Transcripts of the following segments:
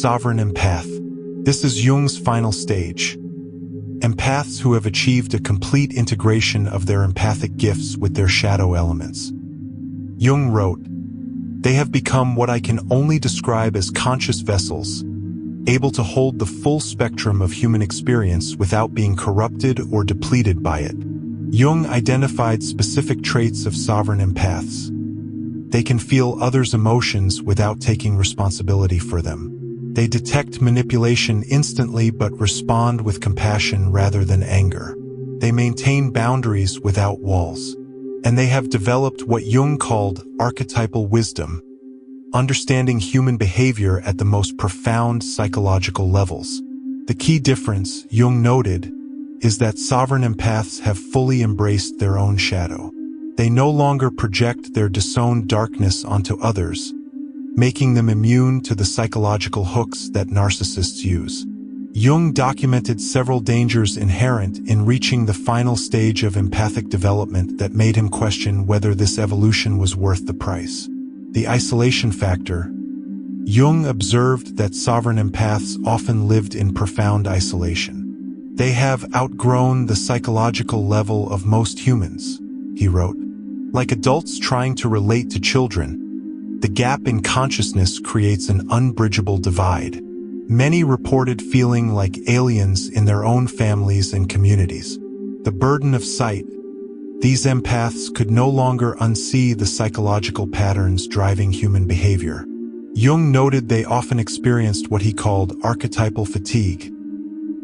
sovereign empath. This is Jung's final stage. Empaths who have achieved a complete integration of their empathic gifts with their shadow elements. Jung wrote, "They have become what I can only describe as conscious vessels, able to hold the full spectrum of human experience without being corrupted or depleted by it." Jung identified specific traits of sovereign empaths. They can feel others' emotions without taking responsibility for them. They detect manipulation instantly but respond with compassion rather than anger. They maintain boundaries without walls. And they have developed what Jung called archetypal wisdom, understanding human behavior at the most profound psychological levels. The key difference, Jung noted, is that sovereign empaths have fully embraced their own shadow. They no longer project their disowned darkness onto others, making them immune to the psychological hooks that narcissists use. Jung documented several dangers inherent in reaching the final stage of empathic development that made him question whether this evolution was worth the price. The isolation factor. Jung observed that sovereign empaths often lived in profound isolation. "They have outgrown the psychological level of most humans," he wrote. "Like adults trying to relate to children, the gap in consciousness creates an unbridgeable divide." Many reported feeling like aliens in their own families and communities. The burden of sight. These empaths could no longer unsee the psychological patterns driving human behavior. Jung noted they often experienced what he called archetypal fatigue,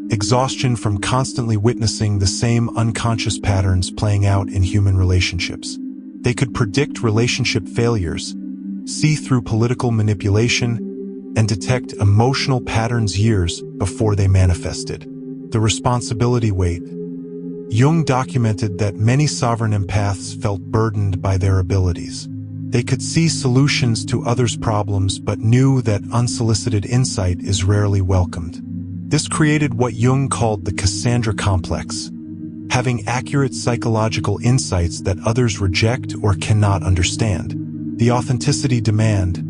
exhaustion from constantly witnessing the same unconscious patterns playing out in human relationships. They could predict relationship failures, see through political manipulation, and detect emotional patterns years before they manifested. The responsibility weight. Jung documented that many sovereign empaths felt burdened by their abilities. They could see solutions to others' problems but knew that unsolicited insight is rarely welcomed. This created what Jung called the CassandraComplex, having accurate psychological insights that others reject or cannot understand. The authenticity demand.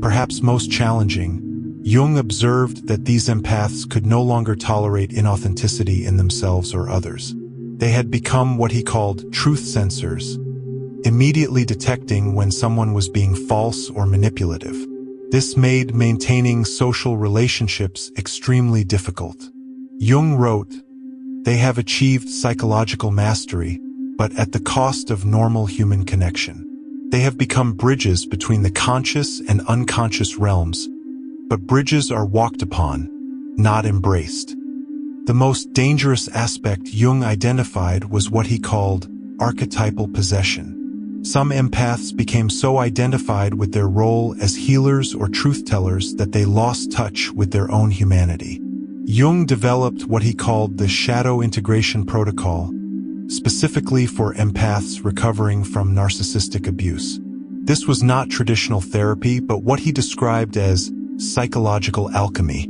Perhaps most challenging, Jung observed that these empaths could no longer tolerate inauthenticity in themselves or others. They had become what he called truth sensors, immediately detecting when someone was being false or manipulative. This made maintaining social relationships extremely difficult. Jung wrote, "They have achieved psychological mastery, but at the cost of normal human connection. They have become bridges between the conscious and unconscious realms, but bridges are walked upon, not embraced." The most dangerous aspect Jung identified was what he called archetypal possession. Some empaths became so identified with their role as healers or truth-tellers that they lost touch with their own humanity. Jung developed what he called the Shadow Integration Protocol, specifically for empaths recovering from narcissistic abuse. This was not traditional therapy, but what he described as psychological alchemy.